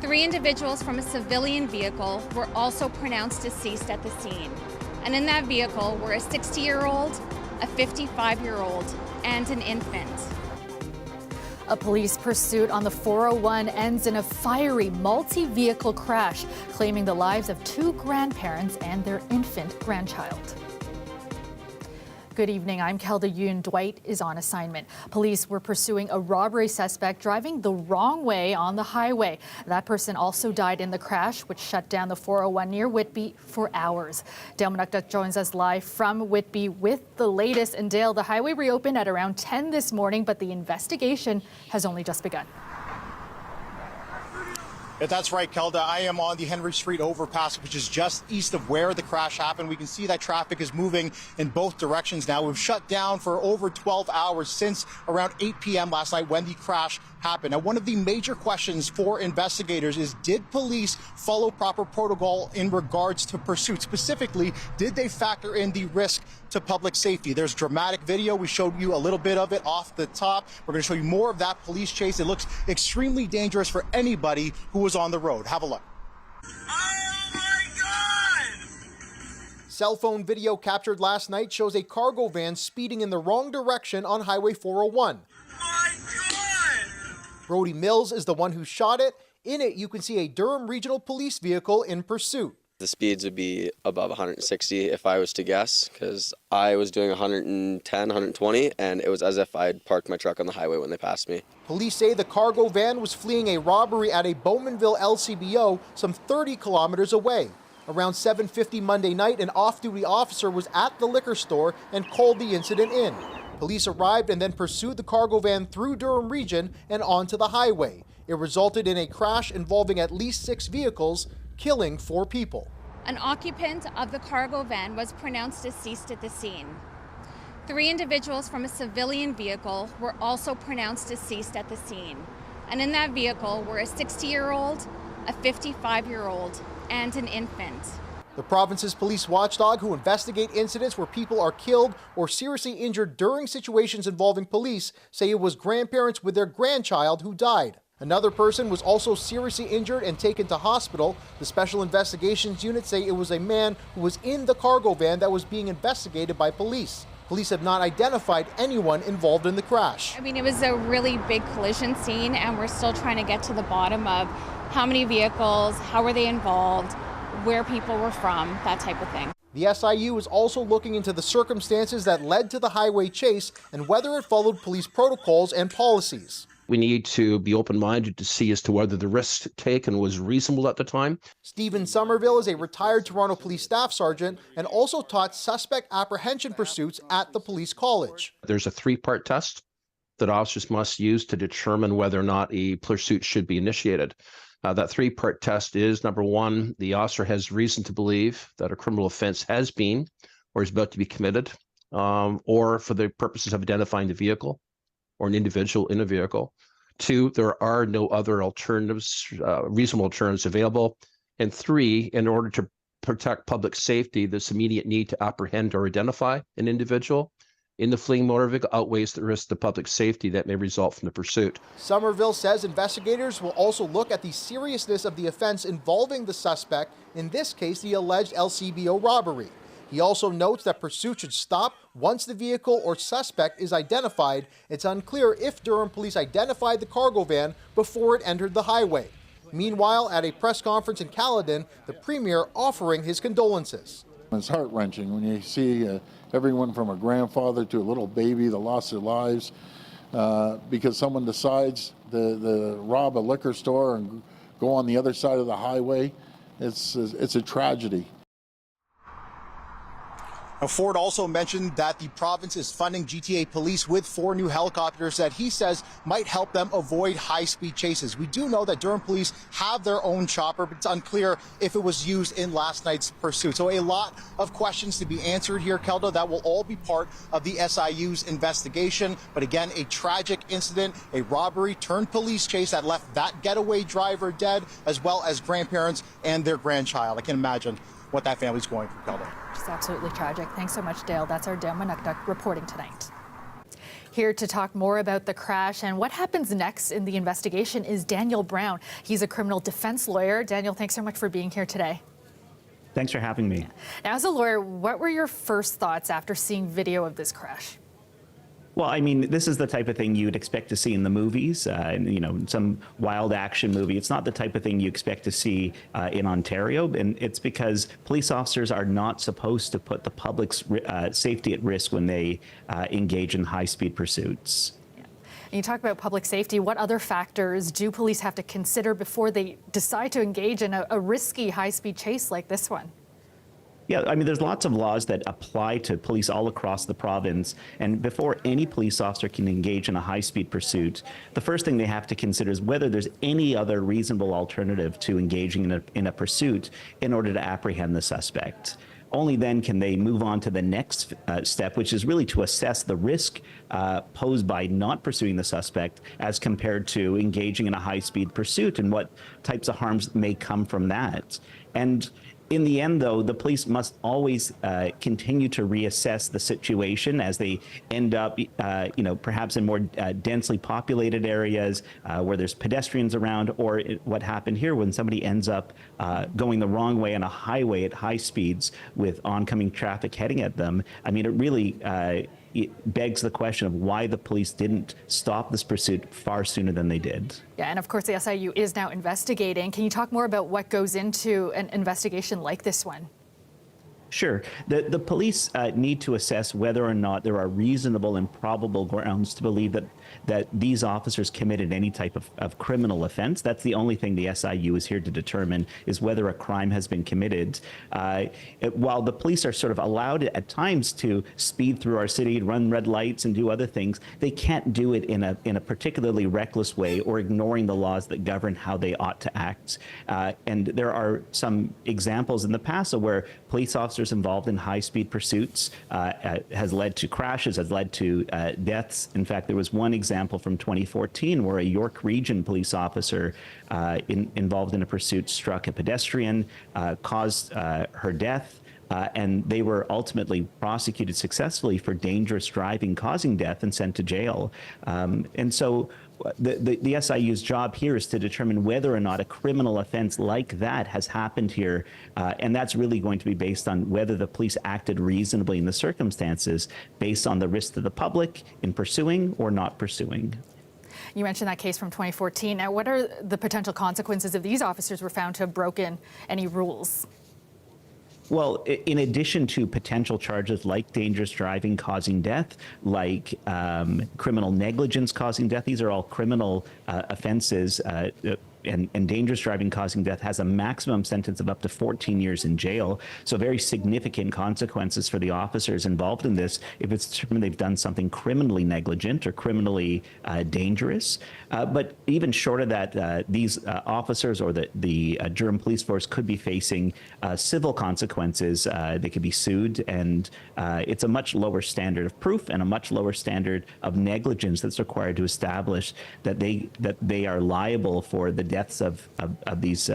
3 individuals from a civilian vehicle were also pronounced deceased at the scene. And in that vehicle were a 60-year-old, a 55-year-old, and an infant. A police pursuit on the 401 ends in a fiery multi-vehicle crash, claiming the lives of 2 grandparents and their infant grandchild. Good evening, I'm Kelda Yoon. Dwight is on assignment. Police were pursuing a robbery suspect driving the wrong way on the highway. That person also died in the crash, which shut down the 401 near Whitby for hours. Dale Manukduk joins us live from Whitby with the latest. And Dale, the highway reopened at around 10 this morning, but the investigation has only just begun. Yeah, that's right, Kelda. I am on the Henry Street overpass, which is just east of where the crash happened. We can see that traffic is moving in both directions now. We've shut down for over 12 hours since around 8 p.m. last night when the crash happened. Now, one of the major questions for investigators is, did police follow proper protocol in regards to pursuit? Specifically, did they factor in the risk to public safety? There's dramatic video. We showed you a little bit of it off the top. We're going to show you more of that police chase. It looks extremely dangerous for anybody who was on the road. Have a look. Oh my God! Cell phone video captured last night shows a cargo van speeding in the wrong direction on Highway 401. My God! Brody Mills is the one who shot it. In it, you can see a Durham Regional Police vehicle in pursuit. The speeds would be above 160 if I was to guess, because I was doing 110, 120, and it was as if I'd parked my truck on the highway when they passed me. Police say the cargo van was fleeing a robbery at a Bowmanville LCBO some 30 kilometers away. Around 7:50 Monday night, an off-duty officer was at the liquor store and called the incident in. Police arrived and then pursued the cargo van through Durham Region and onto the highway. It resulted in a crash involving at least 6 vehicles, killing 4 people. An occupant of the cargo van was pronounced deceased at the scene. 3 individuals from a civilian vehicle were also pronounced deceased at the scene. And in that vehicle were a 60-year-old, a 55-year-old, and an infant. The province's police watchdog, who investigate incidents where people are killed or seriously injured during situations involving police, say it was grandparents with their grandchild who died. Another person was also seriously injured and taken to hospital. The Special Investigations Unit say it was a man who was in the cargo van that was being investigated by police. Police have not identified anyone involved in the crash. I mean, it was a really big collision scene, and we're still trying to get to the bottom of how many vehicles, how were they involved, where people were from, that type of thing. The SIU is also looking into the circumstances that led to the highway chase and whether it followed police protocols and policies. We need to be open-minded to see as to whether the risk taken was reasonable at the time. Stephen Somerville is a retired Toronto Police Staff Sergeant and also taught suspect apprehension pursuits at the police college. There's a 3-part test that officers must use to determine whether or not a pursuit should be initiated. That 3-part test is, number 1, the officer has reason to believe that a criminal offense has been or is about to be committed, or for the purposes of identifying the vehicle or an individual in a vehicle. 2, there are no other alternatives, reasonable alternatives available. And 3, in order to protect public safety, this immediate need to apprehend or identify an individual in the fleeing motor vehicle outweighs the risk to public safety that may result from the pursuit. Somerville says investigators will also look at the seriousness of the offense involving the suspect, in this case the alleged LCBO robbery. He also notes that pursuit should stop once the vehicle or suspect is identified. It's unclear if Durham police identified the cargo van before it entered the highway. Meanwhile, at a press conference in Caledon, the Premier offering his condolences. It's heart-wrenching when you see everyone from a grandfather to a little baby that lost their lives because someone decides to rob a liquor store and go on the other side of the highway. It's a tragedy. Now, Ford also mentioned that the province is funding GTA police with 4 new helicopters that he says might help them avoid high-speed chases. We do know that Durham police have their own chopper, but it's unclear if it was used in last night's pursuit. So a lot of questions to be answered here, Kelda. That will all be part of the SIU's investigation. But again, a tragic incident, a robbery turned police chase that left that getaway driver dead, as well as grandparents and their grandchild. I can imagine what that family's going through, Kelda. It's absolutely tragic. Thanks so much, Dale. That's our Dale Manukduk reporting tonight. Here to talk more about the crash and what happens next in the investigation is Daniel Brown. He's a criminal defense lawyer. Daniel, thanks so much for being here today. Thanks for having me. Now, as a lawyer, what were your first thoughts after seeing video of this crash? Well, I mean, this is the type of thing you'd expect to see in the movies, some wild action movie. It's not the type of thing you expect to see in Ontario, and it's because police officers are not supposed to put the public's safety at risk when they engage in high-speed pursuits. And you talk about public safety. What other factors do police have to consider before they decide to engage in a risky high-speed chase like this one? Yeah, I mean, there's lots of laws that apply to police all across the province. And before any police officer can engage in a high-speed pursuit, the first thing they have to consider is whether there's any other reasonable alternative to engaging in a pursuit in order to apprehend the suspect. Only then can they move on to the next step, which is really to assess the risk posed by not pursuing the suspect as compared to engaging in a high-speed pursuit and what types of harms may come from that. And in the end, though, the police must always continue to reassess the situation as they end up, perhaps in more densely populated areas where there's pedestrians around, or what happened here when somebody ends up going the wrong way on a highway at high speeds with oncoming traffic heading at them. I mean, it really it begs the question of why the police didn't stop this pursuit far sooner than they did. Yeah, and of course the SIU is now investigating. Can you talk more about what goes into an investigation like this one? Sure. The police need to assess whether or not there are reasonable and probable grounds to believe that these officers committed any type of criminal offense. That's the only thing the SIU is here to determine, is whether a crime has been committed. While the police are sort of allowed at times to speed through our city, run red lights and do other things, they can't do it in a particularly reckless way or ignoring the laws that govern how they ought to act. And there are some examples in the past of where police officers involved in high-speed pursuits has led to crashes, has led to deaths. In fact, there was one example from 2014 where a York Region police officer involved in a pursuit struck a pedestrian, caused her death, and they were ultimately prosecuted successfully for dangerous driving causing death and sent to jail. And so the SIU's job here is to determine whether or not a criminal offense like that has happened here. And that's really going to be based on whether the police acted reasonably in the circumstances, based on the risk to the public in pursuing or not pursuing. You mentioned that case from 2014. Now, what are the potential consequences if these officers were found to have broken any rules? Well, in addition to potential charges like dangerous driving causing death, like criminal negligence causing death, these are all criminal offenses. And dangerous driving causing death has a maximum sentence of up to 14 years in jail. So very significant consequences for the officers involved in this if it's determined they've done something criminally negligent or criminally dangerous. But even short of that, these officers or the Durham Police Force could be facing civil consequences. They could be sued, and it's a much lower standard of proof and a much lower standard of negligence that's required to establish that they are liable for the deaths of these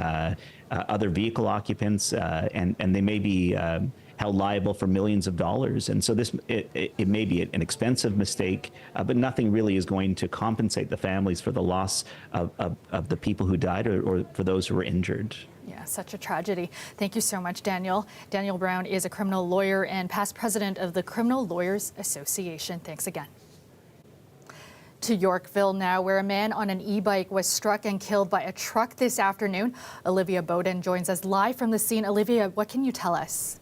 other vehicle occupants, and they may be held liable for millions of dollars. And so it may be an expensive mistake, but nothing really is going to compensate the families for the loss of the people who died or for those who were injured. Yeah, such a tragedy. Thank you so much, Daniel. Daniel Brown is a criminal lawyer and past president of the Criminal Lawyers Association. Thanks again. To Yorkville now, where a man on an e-bike was struck and killed by a truck this afternoon. Olivia Bowden joins us live from the scene. Olivia, what can you tell us?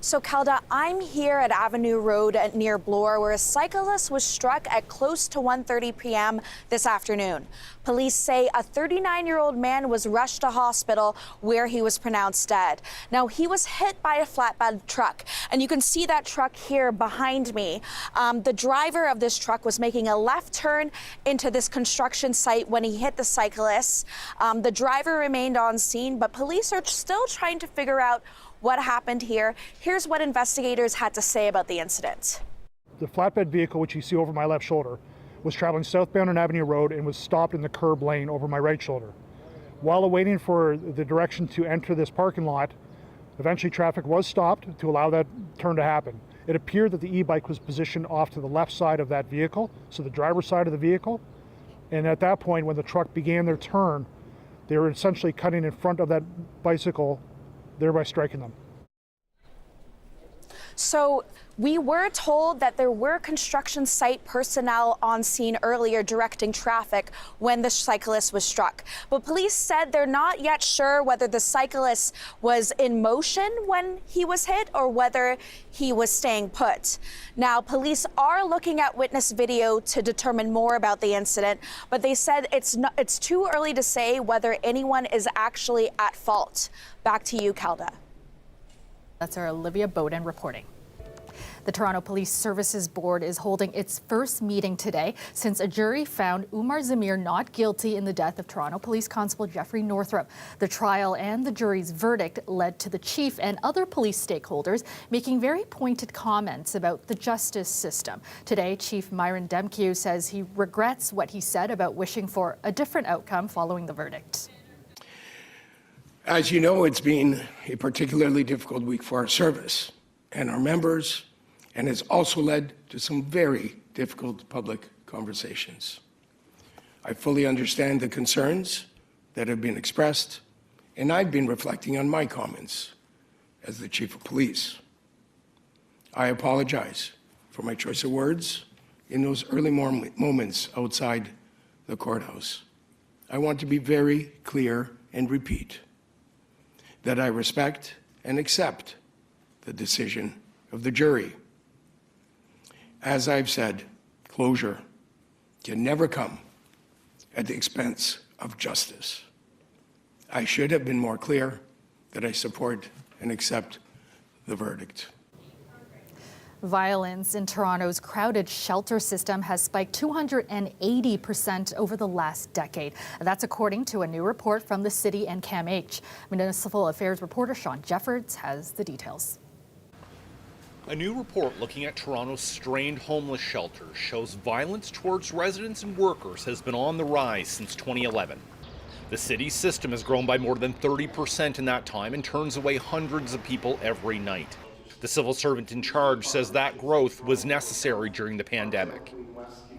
So, Kelda, I'm here at Avenue Road near Bloor, where a cyclist was struck at close to 1:30 p.m. this afternoon. Police say a 39-year-old man was rushed to hospital where he was pronounced dead. Now, he was hit by a flatbed truck, and you can see that truck here behind me. The driver of this truck was making a left turn into this construction site when he hit the cyclist. The driver remained on scene, but police are still trying to figure out what happened here. Here's what investigators had to say about the incident. The flatbed vehicle, which you see over my left shoulder, was traveling southbound on Avenue Road and was stopped in the curb lane over my right shoulder. While awaiting for the direction to enter this parking lot, eventually traffic was stopped to allow that turn to happen. It appeared that the e-bike was positioned off to the left side of that vehicle, so the driver's side of the vehicle. And at that point, when the truck began their turn, they were essentially cutting in front of that bicycle, thereby striking them. So we were told that there were construction site personnel on scene earlier directing traffic when the cyclist was struck. But police said they're not yet sure whether the cyclist was in motion when he was hit or whether he was staying put. Now, police are looking at witness video to determine more about the incident, but they said it's too early to say whether anyone is actually at fault. Back to you, Kelda. That's our Olivia Bowden reporting. The Toronto Police Services Board is holding its first meeting today since a jury found Umar Zamir not guilty in the death of Toronto Police Constable Jeffrey Northrup. The trial and the jury's verdict led to the chief and other police stakeholders making very pointed comments about the justice system. Today, Chief Myron Demkew says he regrets what he said about wishing for a different outcome following the verdict. As you know, it's been a particularly difficult week for our service and our members, and has also led to some very difficult public conversations. I fully understand the concerns that have been expressed, and I've been reflecting on my comments as the Chief of Police. I apologize for my choice of words in those early moments outside the courthouse. I want to be very clear and repeat that I respect and accept the decision of the jury. As I've said, closure can never come at the expense of justice. I should have been more clear that I support and accept the verdict. Violence in Toronto's crowded shelter system has spiked 280% over the last decade. That's according to a new report from the city and CAMH. Municipal Affairs reporter Sean Jeffords has the details. A new report looking at Toronto's strained homeless shelters shows violence towards residents and workers has been on the rise since 2011. The city's system has grown by more than 30% in that time and turns away hundreds of people every night. The civil servant in charge says that growth was necessary during the pandemic,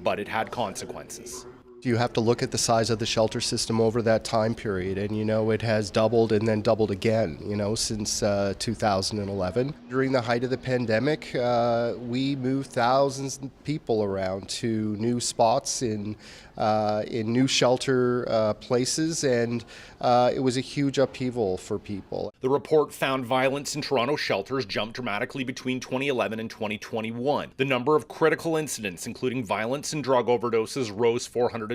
but it had consequences. You have to look at the size of the shelter system over that time period, and it has doubled and then doubled again, since 2011. During the height of the pandemic, we moved thousands of people around to new spots in new shelter places, and it was a huge upheaval for people. The report found violence in Toronto shelters jumped dramatically between 2011 and 2021. The number of critical incidents, including violence and drug overdoses, rose 420%.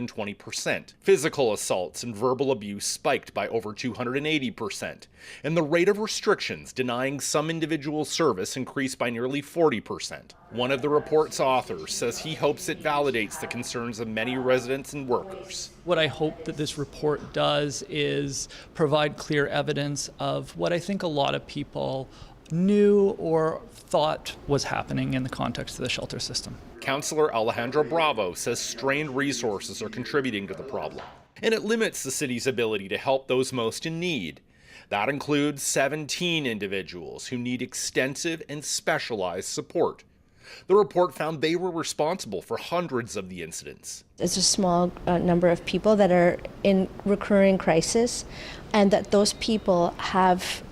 Physical assaults and verbal abuse spiked by over 280%. And the rate of restrictions denying some individuals service increased by nearly 40%. One of the report's authors says he hopes it validates the concerns of many residents and workers. What I hope that this report does is provide clear evidence of what I think a lot of people knew or thought was happening in the context of the shelter system. Councillor Alejandro Bravo says strained resources are contributing to the problem, and it limits the city's ability to help those most in need. That includes 17 individuals who need extensive and specialized support. The report found they were responsible for hundreds of the incidents. It's a small number of people that are in recurring crisis, and that those people have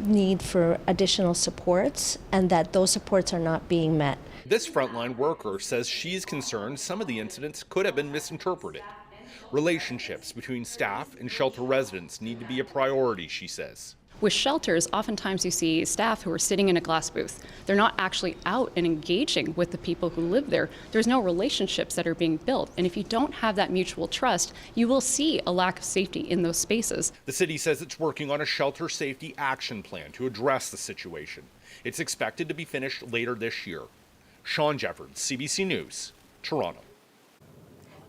need for additional supports, and that those supports are not being met. This frontline worker says she's concerned some of the incidents could have been misinterpreted. Relationships between staff and shelter residents need to be a priority, she says. With shelters, oftentimes you see staff who are sitting in a glass booth. They're not actually out and engaging with the people who live there. There's no relationships that are being built. And if you don't have that mutual trust, you will see a lack of safety in those spaces. The city says it's working on a shelter safety action plan to address the situation. It's expected to be finished later this year. Sean Jeffords, CBC News, Toronto.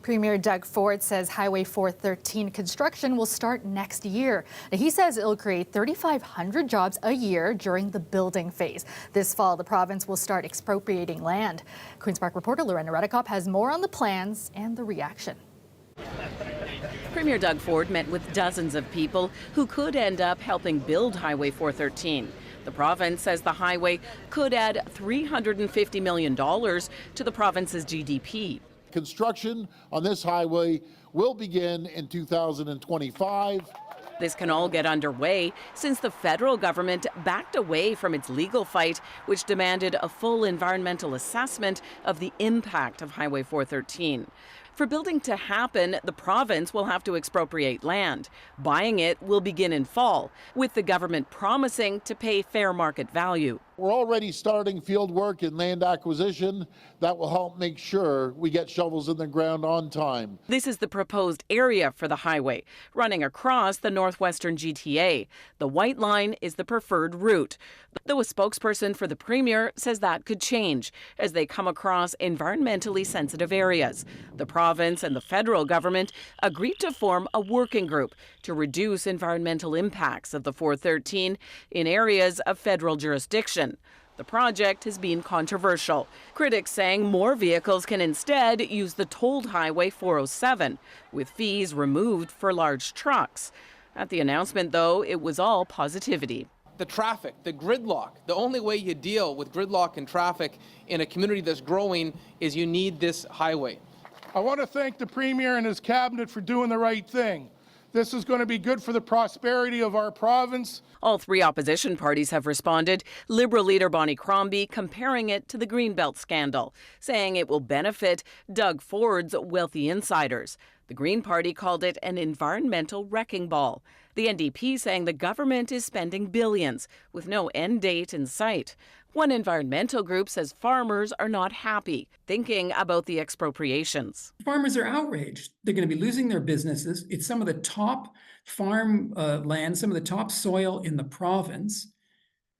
Premier Doug Ford says Highway 413 construction will start next year. Now, he says it'll create 3,500 jobs a year during the building phase. This fall, the province will start expropriating land. Queen's Park reporter Lorena Redekop has more on the plans and the reaction. Premier Doug Ford met with dozens of people who could end up helping build Highway 413. The province says the highway could add $350 million to the province's GDP. Construction on this highway will begin in 2025. This can all get underway since the federal government backed away from its legal fight, which demanded a full environmental assessment of the impact of Highway 413. For building to happen, the province will have to expropriate land. Buying it will begin in fall, with the government promising to pay fair market value. We're already starting field work and land acquisition that will help make sure we get shovels in the ground on time. This is the proposed area for the highway, running across the northwestern GTA. The White Line is the preferred route, though a spokesperson for the Premier says that could change as they come across environmentally sensitive areas. The province and the federal government agreed to form a working group to reduce environmental impacts of the 413 in areas of federal jurisdiction. The project has been controversial. Critics saying more vehicles can instead use the tolled Highway 407, with fees removed for large trucks. At the announcement, though, it was all positivity. The traffic, the gridlock, the only way you deal with gridlock and traffic in a community that's growing is you need this highway. I want to thank the Premier and his cabinet for doing the right thing. This is going to be good for the prosperity of our province. All three opposition parties have responded. Liberal leader Bonnie Crombie comparing it to the Greenbelt scandal, saying it will benefit Doug Ford's wealthy insiders. The Green Party called it an environmental wrecking ball. The NDP saying the government is spending billions with no end date in sight. One environmental group says farmers are not happy, thinking about the expropriations. Farmers are outraged. They're going to be losing their businesses. It's some of the top farm land, some of the top soil in the province.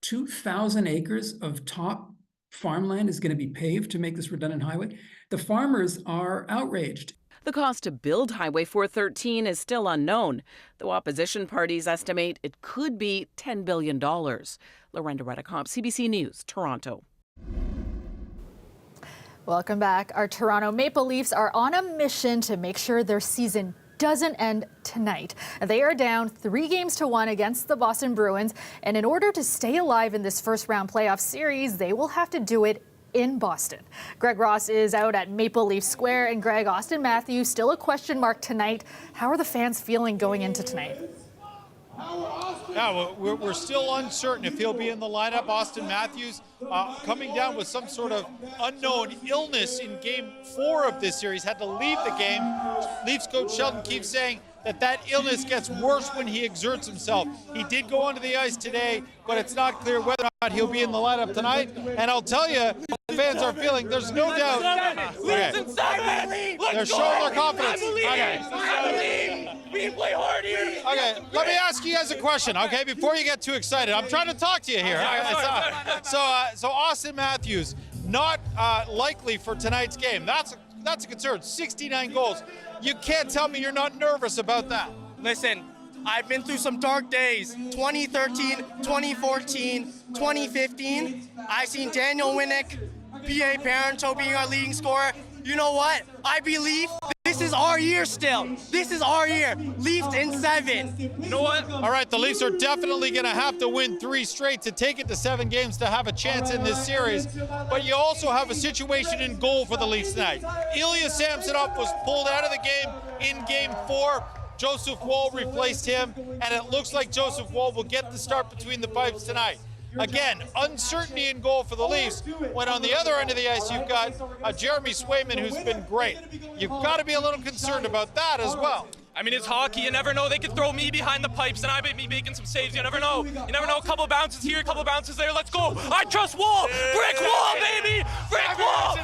2,000 acres of top farmland is going to be paved to make this redundant highway. The farmers are outraged. The cost to build Highway 413 is still unknown, though opposition parties estimate it could be $10 billion. Lorenda Redicomp, CBC News, Toronto. Welcome back. Our Toronto Maple Leafs are on a mission to make sure their season doesn't end tonight. They are down 3-1 against the Boston Bruins, and in order to stay alive in this first-round playoff series, they will have to do it in Boston. Greg Ross is out at Maple Leaf Square, and Greg, Austin Matthews still a question mark tonight. How are the fans feeling going into tonight? Yeah, we're still uncertain if he'll be in the lineup. Austin Matthews coming down with some sort of unknown illness in Game 4 of this series, had to leave the game. Leafs coach Sheldon keeps saying that illness gets worse when he exerts himself. He did go onto the ice today, but it's not clear whether or not he'll be in the lineup tonight. And I'll tell you, the fans are feeling, there's no doubt. Okay. They're showing their confidence. Okay. We play hard here. Okay, let me ask you guys a question, okay, before you get too excited. I'm trying to talk to you here. So Austin Matthews, not likely for tonight's game. That's a concern. 69 goals. You can't tell me you're not nervous about that. Listen, I've been through some dark days. 2013, 2014, 2015. I've seen Daniel Winnick, P.A. Parenteau being our leading scorer. You know what? I believe this is our year still. This is our year. Leafs in 7. You know what? All right, the Leafs are definitely going to have to win 3 straight to take it to 7 games to have a chance in this series. But you also have a situation in goal for the Leafs tonight. Ilya Samsonov was pulled out of the game in Game 4. Joseph Woll replaced him, and it looks like Joseph Woll will get the start between the pipes tonight. Again, uncertainty in goal for the Leafs, when on the other end of the ice you've got Jeremy Swayman, who's been great. You've got to be a little concerned about that as well. I mean, it's hockey. You never know. They could throw me behind the pipes, and I may be making some saves. You never know. You never know. A couple bounces here, a couple bounces there. Let's go. I trust Woll. Brick Woll, baby. Brick Woll.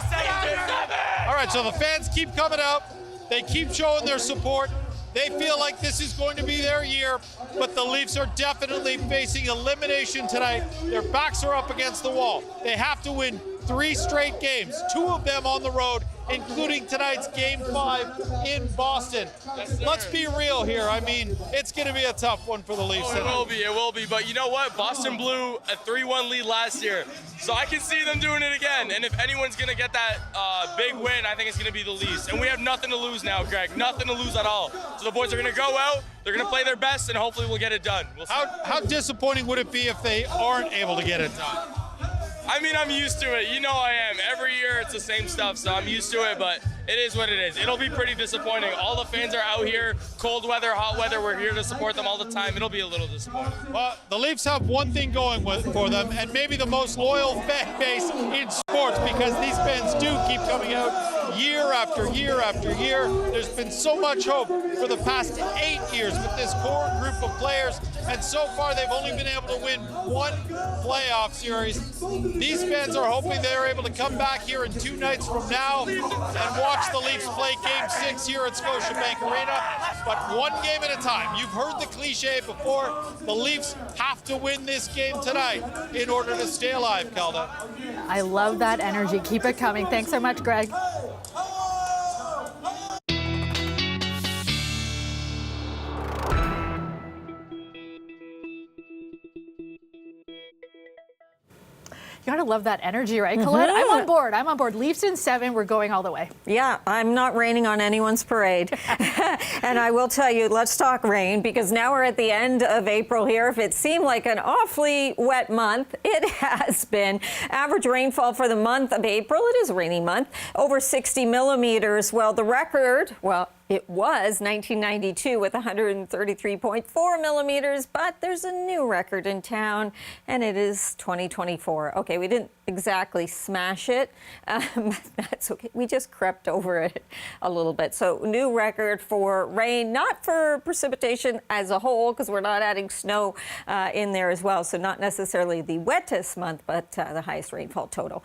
All right, so the fans keep coming out. They keep showing their support. They feel like this is going to be their year, but the Leafs are definitely facing elimination tonight. Their backs are up against the wall. They have to win 3 straight games, 2 of them on the road, including tonight's Game 5 in Boston. Let's be real here. I mean, it's going to be a tough one for the Leafs. Oh, it will be. But you know what? Boston blew a 3-1 lead last year. So I can see them doing it again. And if anyone's going to get that big win, I think it's going to be the Leafs. And we have nothing to lose now, Greg. Nothing to lose at all. So the boys are going to go out, they're going to play their best, and hopefully we'll get it done. We'll see. How disappointing would it be if they aren't able to get it done? I mean, I'm used to it. You know I am. Every year it's the same stuff, so I'm used to it, but it is what it is. It'll be pretty disappointing. All the fans are out here, cold weather, hot weather. We're here to support them all the time. It'll be a little disappointing. Well, the Leafs have one thing going for them, and maybe the most loyal fan base in sports, because these fans do keep coming out year after year after year. There's been so much hope for the past 8 years with this core group of players, and so far they've only been able to win 1 playoff series. These fans are hoping they're able to come back here in 2 nights from now and watch the Leafs play Game 6 here at Scotiabank Arena, but 1 game at a time. You've heard the cliche before. The Leafs have to win this game tonight in order to stay alive, Kelda. I love that energy. Keep it coming. Thanks so much, Greg. You gotta love that energy, right, Colette? I'm on board. I'm on board. Leafs in 7. We're going all the way. Yeah, I'm not raining on anyone's parade. And I will tell you, let's talk rain, because now we're at the end of April here. If it seemed like an awfully wet month, it has been. Average rainfall for the month of April, it is a rainy month, over 60 millimeters. Well, the record, it was 1992 with 133.4 millimeters, but there's a new record in town, and it is 2024. Okay, we didn't exactly smash it. That's okay. We just crept over it a little bit. So new record for rain, not for precipitation as a whole, because we're not adding snow in there as well. So not necessarily the wettest month, but the highest rainfall total.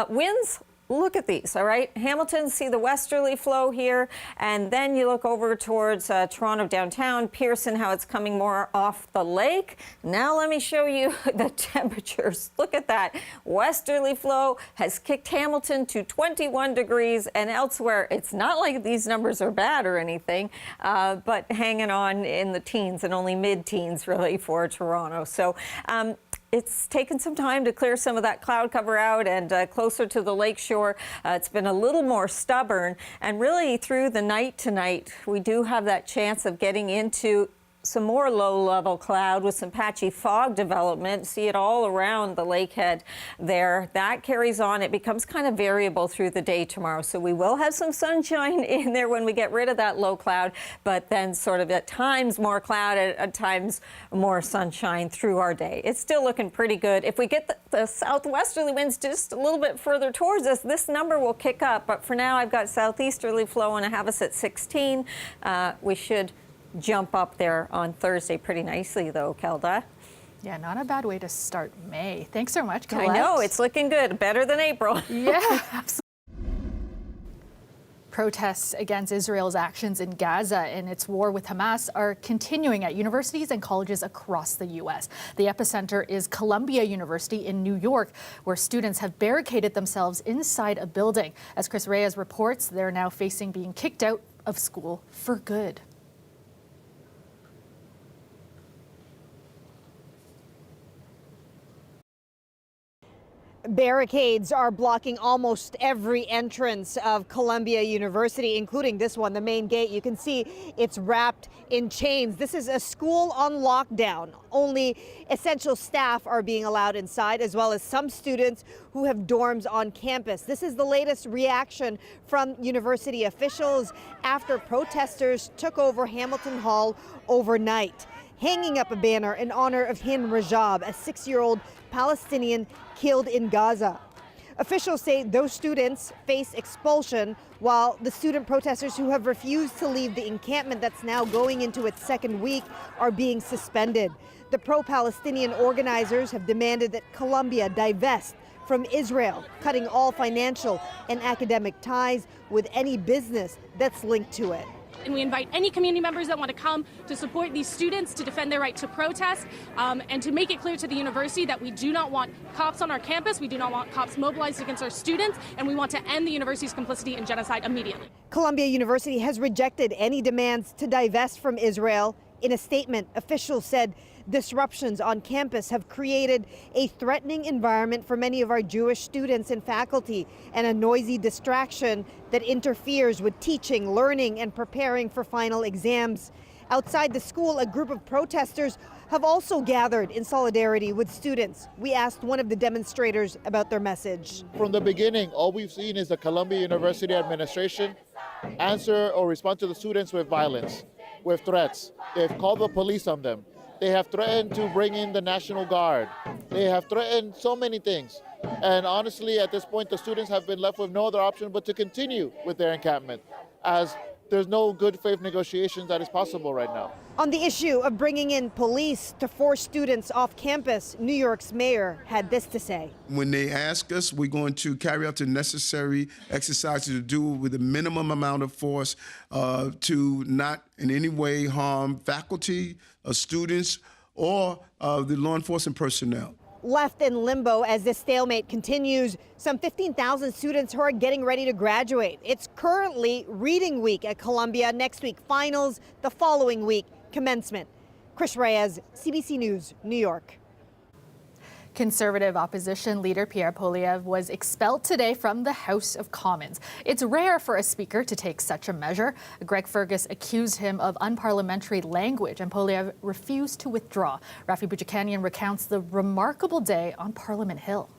Winds. Look at these, all right? Hamilton, see the westerly flow here, and then you look over towards Toronto downtown, Pearson, how it's coming more off the lake. Now let me show you the temperatures. Look at that. Westerly flow has kicked Hamilton to 21 degrees, and elsewhere, it's not like these numbers are bad or anything, but hanging on in the teens and only mid-teens, really, for Toronto. So, it's taken some time to clear some of that cloud cover out, and closer to the lakeshore, it's been a little more stubborn. And really through the night tonight, we do have that chance of getting into some more low-level cloud with some patchy fog development. See it all around the lakehead there. That carries on. It becomes kind of variable through the day tomorrow. So we will have some sunshine in there when we get rid of that low cloud, but then sort of at times more cloud, at times more sunshine through our day. It's still looking pretty good. If we get the southwesterly winds just a little bit further towards us, this number will kick up. But for now, I've got southeasterly flow, and I have us at 16. We should jump up there on Thursday pretty nicely, though, Kelda. Yeah, not a bad way to start May. Thanks so much, Colette. I know, it's looking good. Better than April. Yeah, absolutely. Protests against Israel's actions in Gaza and its war with Hamas are continuing at universities and colleges across the U.S. The epicenter is Columbia University in New York, where students have barricaded themselves inside a building. As Chris Reyes reports, they're now facing being kicked out of school for good. Barricades are blocking almost every entrance of Columbia University, including this one, the main gate. You can see it's wrapped in chains. This is a school on lockdown. Only essential staff are being allowed inside, as well as some students who have dorms on campus. This is the latest reaction from university officials after protesters took over Hamilton Hall overnight, hanging up a banner in honor of Hin Rajab, a 6-year-old Palestinian killed in Gaza. Officials say those students face expulsion, while the student protesters who have refused to leave the encampment that's now going into its second week are being suspended. The pro-Palestinian organizers have demanded that Columbia divest from Israel, cutting all financial and academic ties with any business that's linked to it. And we invite any community members that want to come to support these students, to defend their right to protest, and to make it clear to the university that we do not want cops on our campus, we do not want cops mobilized against our students, and we want to end the university's complicity in genocide immediately. Columbia University has rejected any demands to divest from Israel. In a statement, officials said disruptions on campus have created a threatening environment for many of our Jewish students and faculty, and a noisy distraction that interferes with teaching, learning, and preparing for final exams. Outside the school, a group of protesters have also gathered in solidarity with students. We asked one of the demonstrators about their message. From the beginning, all we've seen is the Columbia University administration answer or respond to the students with violence, with threats. They've called the police on them. They have threatened to bring in the National Guard. They have threatened so many things. And honestly, at this point, the students have been left with no other option but to continue with their encampment, as there's no good faith negotiations that is possible right now. On the issue of bringing in police to force students off campus, New York's mayor had this to say. When they ask us, we're going to carry out the necessary exercises to do it with a minimum amount of force to not in any way harm faculty, students, or the law enforcement personnel. Left in limbo as this stalemate continues, some 15,000 students who are getting ready to graduate. It's currently reading week at Columbia. Next week, finals. The following week, commencement. Chris Reyes, CBC News, New York. Conservative opposition leader Pierre Poilievre was expelled today from the House of Commons. It's rare for a speaker to take such a measure. Greg Fergus accused him of unparliamentary language, and Poilievre refused to withdraw. Rafi Boudjikanian recounts the remarkable day on Parliament Hill.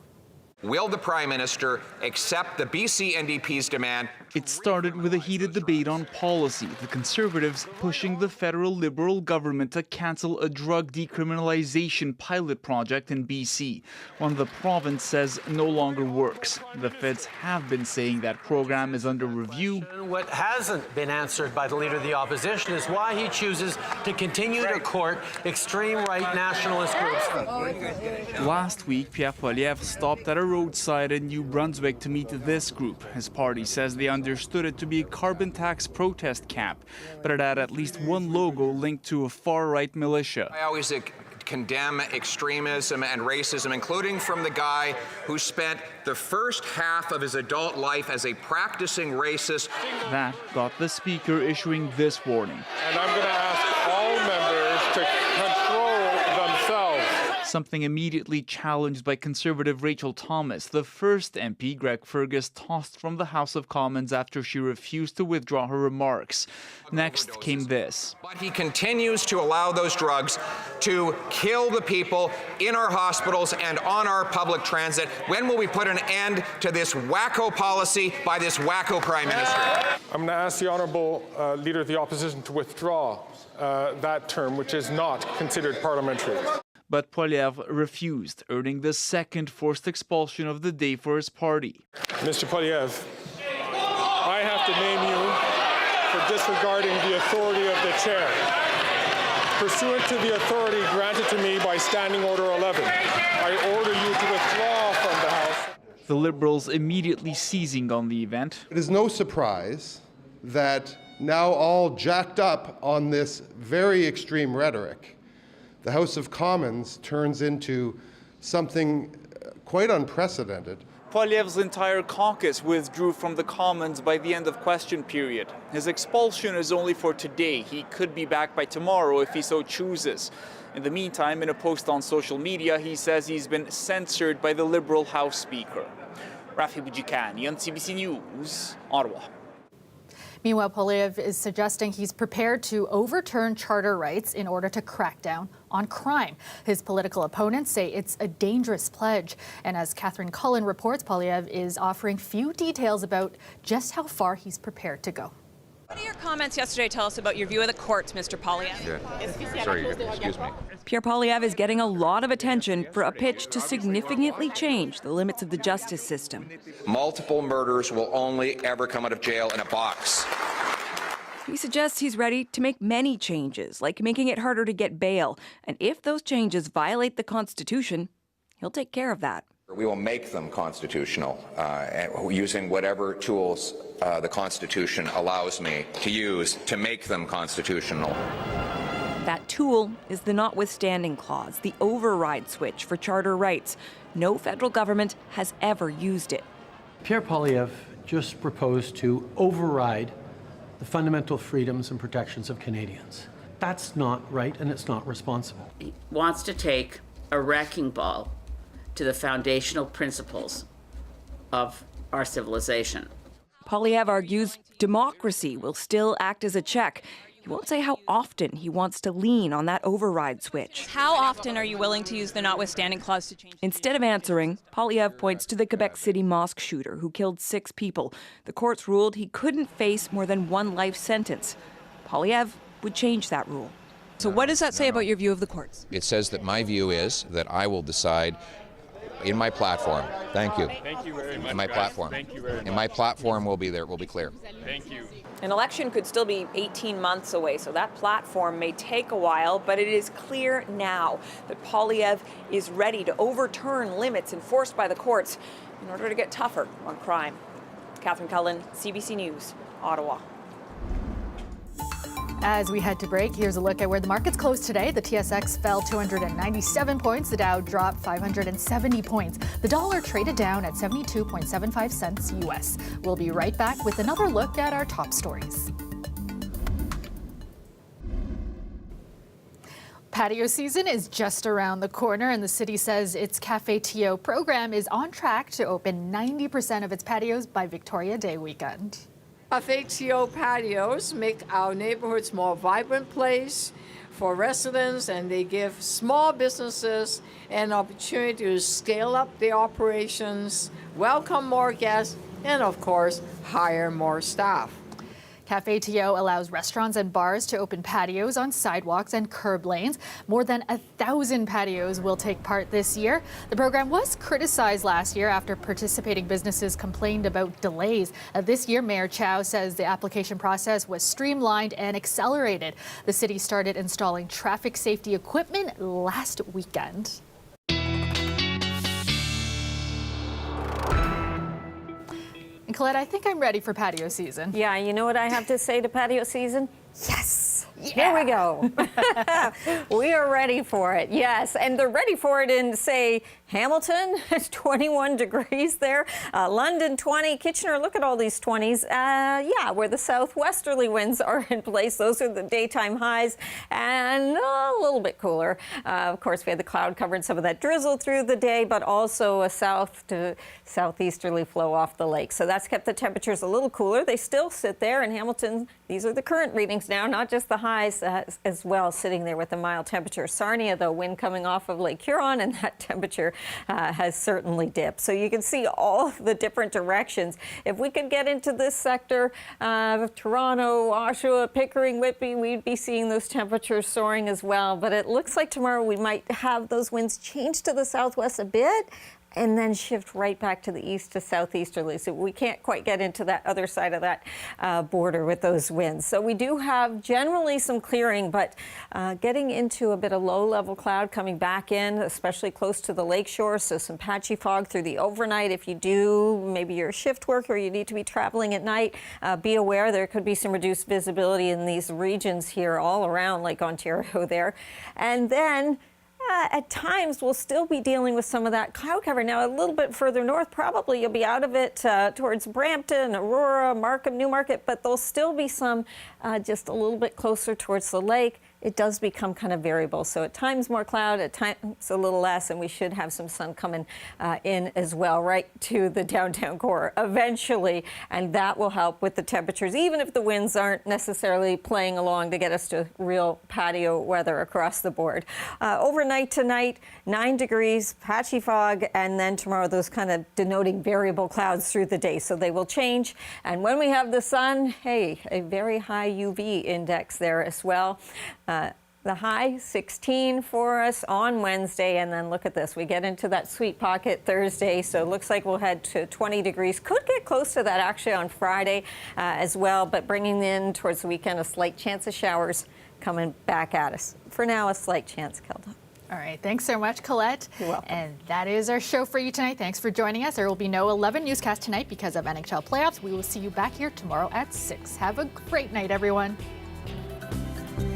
Will the Prime Minister accept the BC NDP's demand? It started with a heated debate on policy, the Conservatives pushing the federal Liberal government to cancel a drug decriminalization pilot project in BC, one the province says no longer works. The feds have been saying that program is under review. What hasn't been answered by the Leader of the Opposition is why he chooses to continue to court extreme right nationalist groups. Last week, Pierre Poilievre stopped at a roadside in New Brunswick to meet this group. His party says they understood it to be a carbon tax protest camp, but it had at least one logo linked to a far-right militia. I always condemn extremism and racism, including from the guy who spent the first half of his adult life as a practicing racist. That got the speaker issuing this warning. And I'm going to ask all members to control themselves. Something immediately challenged by Conservative Rachel Thomas, the first MP Greg Fergus tossed from the House of Commons after she refused to withdraw her remarks. Next came this. But he continues to allow those drugs to kill the people in our hospitals and on our public transit. When will we put an end to this wacko policy by this wacko Prime Minister? I'm going to ask the Honourable Leader of the Opposition to withdraw that term, which is not considered parliamentary. But Poilievre refused, earning the second forced expulsion of the day for his party. Mr. Poilievre, I have to name you for disregarding the authority of the chair. Pursuant to the authority granted to me by Standing Order 11, I order you to withdraw from the House. The Liberals immediately seizing on the event. It is no surprise that now all jacked up on this very extreme rhetoric, the House of Commons turns into something quite unprecedented. Poilievre's entire caucus withdrew from the Commons by the end of question period. His expulsion is only for today. He could be back by tomorrow if he so chooses. In the meantime, in a post on social media, he says he's been censored by the Liberal House Speaker. Rafi Boudjikanian, CBC News, Ottawa. Meanwhile, Poilievre is suggesting he's prepared to overturn charter rights in order to crack down on crime. His political opponents say it's a dangerous pledge. And as Catherine Cullen reports, Poilievre is offering few details about just how far he's prepared to go. What do your comments yesterday tell us about your view of the courts, Mr. Poilievre? Yeah. Sorry, excuse me. Pierre Poilievre is getting a lot of attention for a pitch to significantly change the limits of the justice system. Multiple murders will only ever come out of jail in a box. He suggests he's ready to make many changes, like making it harder to get bail. And if those changes violate the Constitution, he'll take care of that. We will make them constitutional using whatever tools the Constitution allows me to use to make them constitutional. That tool is the notwithstanding clause, the override switch for charter rights. No federal government has ever used it. Pierre Poilievre just proposed to override the fundamental freedoms and protections of Canadians. That's not right, and it's not responsible. He wants to take a wrecking ball to the foundational principles of our civilization. Poilievre argues democracy will still act as a check. He won't say how often he wants to lean on that override switch. How often are you willing to use the notwithstanding clause to change? Instead of answering, Poilievre points to the Quebec City mosque shooter who killed 6 people. The courts ruled he couldn't face more than 1 life sentence. Poilievre would change that rule. So what does that say about your view of the courts? It says that my view is that I will decide in my platform. Thank you. Thank you very much. In my platform. Thank you very much. And my platform will be there. Will be clear. Thank you. An election could still be 18 months away, so that platform may take a while, but it is clear now that Poilievre is ready to overturn limits enforced by the courts in order to get tougher on crime. Catherine Cullen, CBC News, Ottawa. As we head to break, here's a look at where the markets closed today. The TSX fell 297 points. The Dow dropped 570 points. The dollar traded down at 72.75 cents US. We'll be right back with another look at our top stories. Patio season is just around the corner, and the city says its Café TO program is on track to open 90% of its patios by Victoria Day weekend. Café TO patios make our neighborhoods more vibrant place for residents, and they give small businesses an opportunity to scale up their operations, welcome more guests, and of course, hire more staff. Café TO allows restaurants and bars to open patios on sidewalks and curb lanes. More than 1,000 patios will take part this year. The program was criticized last year after participating businesses complained about delays. This year, Mayor Chow says the application process was streamlined and accelerated. The city started installing traffic safety equipment last weekend. And Colette, I think I'm ready for patio season. Yeah, you know what I have to say to patio season? Yes! Yeah. Here we go. We are ready for it, yes. And they're ready for it in, say, Hamilton, 21 degrees there. London, 20. Kitchener, look at all these 20s. Yeah, where the southwesterly winds are in place. Those are the daytime highs, and a little bit cooler. Of course, we had the cloud cover and some of that drizzle through the day, but also a south to southeasterly flow off the lake. So that's kept the temperatures a little cooler. They still sit there in Hamilton. These are the current readings now, not just the highs as well, sitting there with a mild temperature. Sarnia, though, wind coming off of Lake Huron, and that temperature has certainly dipped. So you can see all the different directions. If we could get into this sector of Toronto, Oshawa, Pickering, Whitby, we'd be seeing those temperatures soaring as well. But it looks like tomorrow we might have those winds change to the southwest a bit and then shift right back to the east to southeasterly. So we can't quite get into that other side of that border with those winds. So we do have generally some clearing, but getting into a bit of low-level cloud coming back in, especially close to the lakeshore. So some patchy fog through the overnight. If you do, maybe you're a shift worker, or you need to be traveling at night, be aware there could be some reduced visibility in these regions here all around Lake Ontario there. And then at times, we'll still be dealing with some of that cloud cover. Now, a little bit further north, probably you'll be out of it towards Brampton, Aurora, Markham, Newmarket, but there'll still be some just a little bit closer towards the lake. It does become kind of variable. So at times more cloud, at times a little less, and we should have some sun coming in as well, right to the downtown core eventually. And that will help with the temperatures, even if the winds aren't necessarily playing along to get us to real patio weather across the board. Overnight tonight, 9 degrees, patchy fog, and then tomorrow those kind of denoting variable clouds through the day. So they will change. And when we have the sun, hey, a very high UV index there as well. The high 16 for us on Wednesday, and then look at this. We get into that sweet pocket Thursday, so it looks like we'll head to 20 degrees. Could get close to that actually on Friday as well, but bringing in towards the weekend a slight chance of showers coming back at us. For now, a slight chance, Kelda. All right, thanks so much, Colette. You're welcome. And that is our show for you tonight. Thanks for joining us. There will be no 11 newscast tonight because of NHL playoffs. We will see you back here tomorrow at 6. Have a great night, everyone.